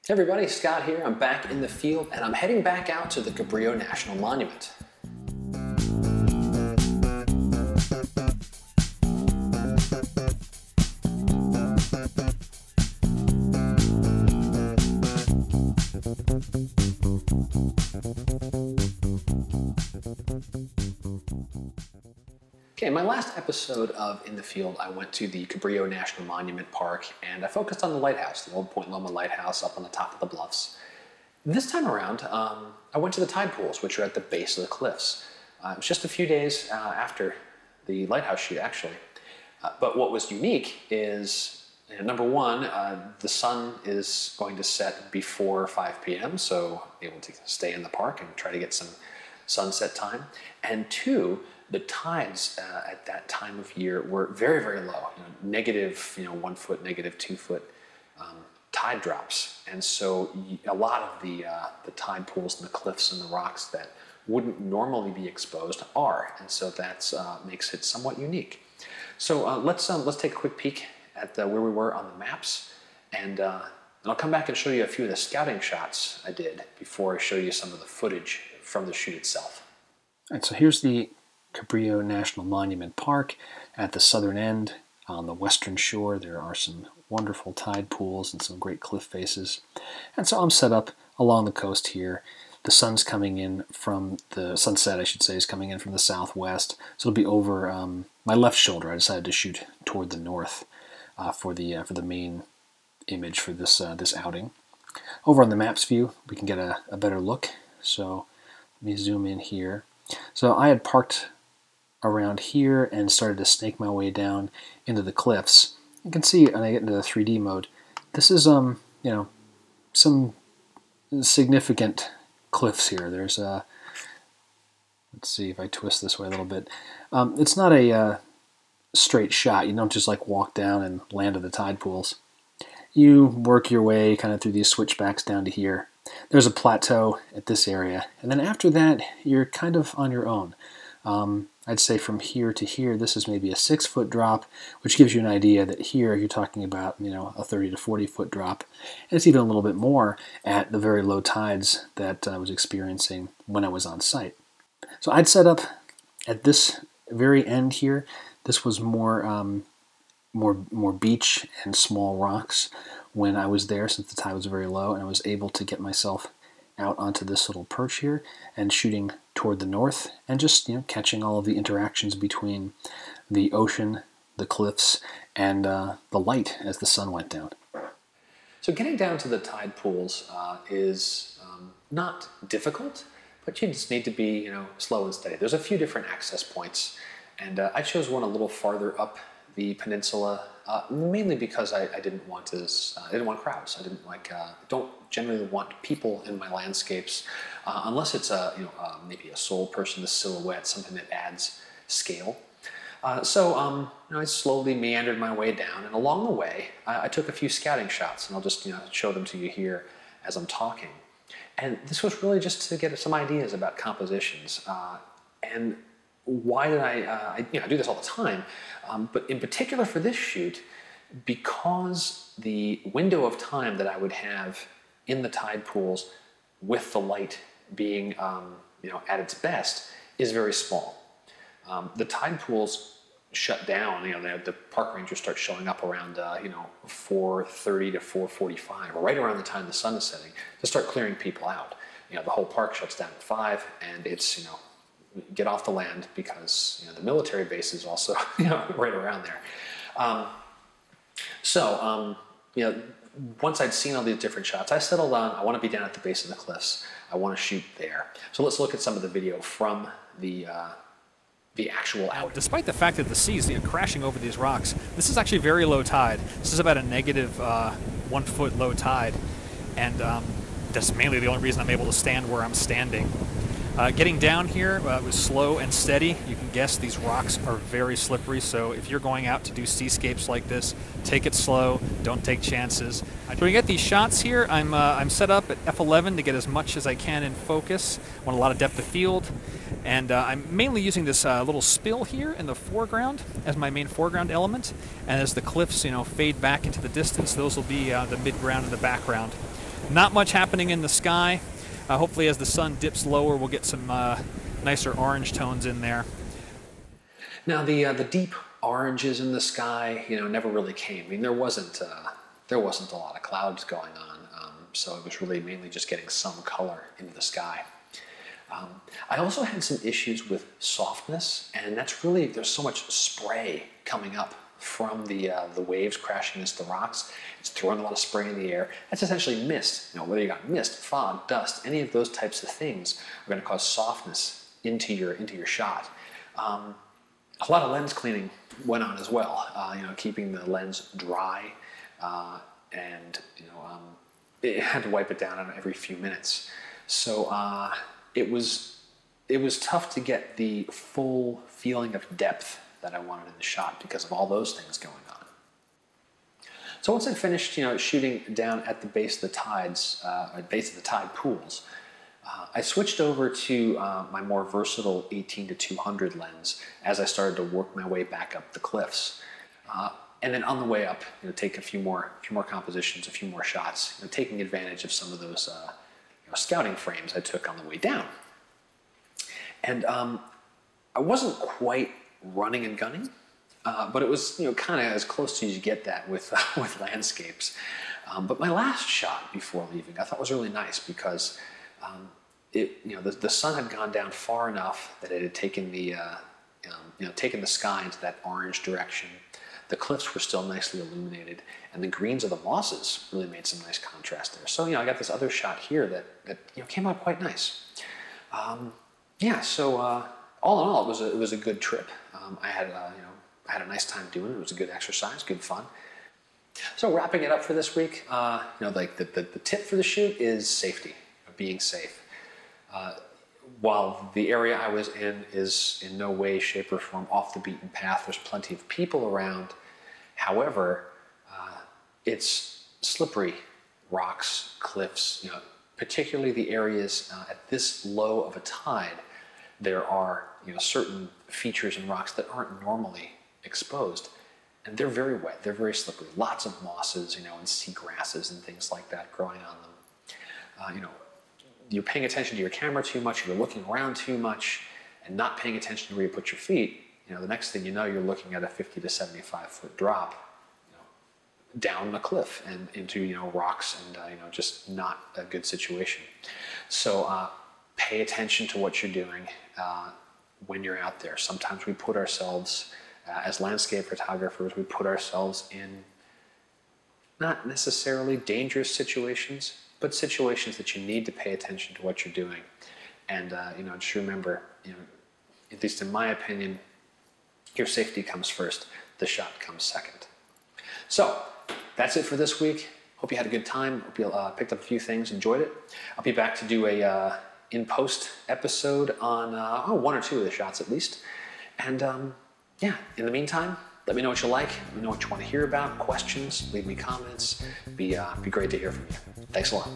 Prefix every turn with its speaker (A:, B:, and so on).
A: Hey everybody, Scott here. I'm back in the field and I'm heading back out to the Cabrillo National Monument. Okay, in my last episode of In the Field, I went to the Cabrillo National Monument Park and I focused on the lighthouse, the old Point Loma lighthouse up on the top of the bluffs. This time around, I went to the Tidepools, which are at the base of the cliffs. It was just a few days after the lighthouse shoot, actually. But what was unique is, number one, the sun is going to set before 5 p.m., so able to stay in the park and try to get some sunset time. And two, the tides at that time of year were very, very low. Negative, 1 foot, negative 2 foot tide drops, and so a lot of the tide pools and the cliffs and the rocks that wouldn't normally be exposed are, and so that makes it somewhat unique. So let's take a quick peek at where we were on the maps, and I'll come back and show you a few of the scouting shots I did before I show you some of the footage from the shoot itself.
B: All right, so here's the Cabrillo National Monument Park at the southern end. On the western shore there are some wonderful tide pools and some great cliff faces. And so I'm set up along the coast here. The sun's coming in from the sunset, I should say, is coming in from the southwest. So it'll be over my left shoulder. I decided to shoot toward the north for the main image for this this outing. Over on the maps view, we can get a better look. So let me zoom in here. So I had parked around here and started to snake my way down into the cliffs. You can see when I get into the 3D mode, this is some significant cliffs here. There's let's see if I twist this way a little bit. It's not a straight shot. You don't just like walk down and land at the tide pools. You work your way kind of through these switchbacks down to here. There's a plateau at this area, and then after that you're kind of on your own. I'd say from here to here, this is maybe a 6-foot drop, which gives you an idea that here you're talking about, a 30 to 40-foot drop. And it's even a little bit more at the very low tides that I was experiencing when I was on site. So I'd set up at this very end here. This was more beach and small rocks when I was there, since the tide was very low, and I was able to get myself out onto this little perch here and shooting toward the north and just catching all of the interactions between the ocean, the cliffs, and the light as the sun went down.
A: So getting down to the tide pools is not difficult, but you just need to be slow and steady. There's a few different access points, and I chose one a little farther up the peninsula, mainly because I didn't want crowds. I don't generally want people in my landscapes unless it's maybe a sole person, a silhouette, something that adds scale. So I slowly meandered my way down, and along the way I took a few scouting shots, and I'll just show them to you here as I'm talking. And this was really just to get some ideas about compositions. And why did I do this all the time, but in particular for this shoot, because the window of time that I would have in the tide pools with the light being at its best is very small. The tide pools shut down. The park rangers start showing up around 4:30 to 4:45, or right around the time the sun is setting, to start clearing people out. The whole park shuts down at 5, and it's get off the land, because the military base is also right around there. Once I'd seen all these different shots, I settled on I want to be down at the base of the cliffs. I want to shoot there. So let's look at some of the video from the actual outing.
C: Despite the fact that the sea is crashing over these rocks, this is actually very low tide. This is about a negative 1 foot low tide, and that's mainly the only reason I'm able to stand where I'm standing. Getting down here was slow and steady. You can guess these rocks are very slippery, so if you're going out to do seascapes like this, take it slow, don't take chances. So we get these shots here. I'm set up at f11 to get as much as I can in focus. I want a lot of depth of field, and I'm mainly using this little spill here in the foreground as my main foreground element, and as the cliffs fade back into the distance, those will be the midground and the background. Not much happening in the sky. Hopefully as the sun dips lower, we'll get some nicer orange tones in there.
A: Now the deep oranges in the sky, never really came. I mean, there wasn't a lot of clouds going on, so it was really mainly just getting some color into the sky. I also had some issues with softness, and that's really, there's so much spray coming up from the waves crashing against the rocks. It's throwing a lot of spray in the air. That's essentially mist. Whether you got mist, fog, dust, any of those types of things are going to cause softness into your shot. A lot of lens cleaning went on as well. Keeping the lens dry, and it had to wipe it down every few minutes. So it was tough to get the full feeling of depth that I wanted in the shot because of all those things going on. So once I finished, shooting down at the base of the tides, base of the tide pools, I switched over to my more versatile 18-200 lens as I started to work my way back up the cliffs. And then on the way up, take a few more compositions, a few more shots, taking advantage of some of those scouting frames I took on the way down. And I wasn't quite running and gunning, but it was kind of as close to as you get that with landscapes. But my last shot before leaving, I thought was really nice because the sun had gone down far enough that it had taken taken the sky into that orange direction. The cliffs were still nicely illuminated, and the greens of the mosses really made some nice contrast there. So I got this other shot here that came out quite nice. So all in all, it was a good trip. I had a nice time doing it. It was a good exercise, good fun. So wrapping it up for this week, the tip for the shoot is safety, being safe. While the area I was in is in no way, shape, or form off the beaten path, there's plenty of people around. However, it's slippery rocks, cliffs, particularly the areas at this low of a tide. There are certain features in rocks that aren't normally exposed, and they're very wet, they're very slippery. Lots of mosses, and sea grasses and things like that growing on them. You're paying attention to your camera too much, you're looking around too much, and not paying attention to where you put your feet, the next thing you know, you're looking at a 50 to 75 foot drop, down a cliff and into, rocks and, just not a good situation. So pay attention to what you're doing when you're out there. Sometimes we put ourselves, as landscape photographers, we put ourselves in not necessarily dangerous situations, but situations that you need to pay attention to what you're doing. And, just remember, at least in my opinion, your safety comes first, the shot comes second. So, that's it for this week. Hope you had a good time. Hope you picked up a few things, enjoyed it. I'll be back to do a in-post episode on one or two of the shots at least. And, in the meantime, let me know what you like. Let me know what you want to hear about, questions, leave me comments. Be great to hear from you. Thanks a lot.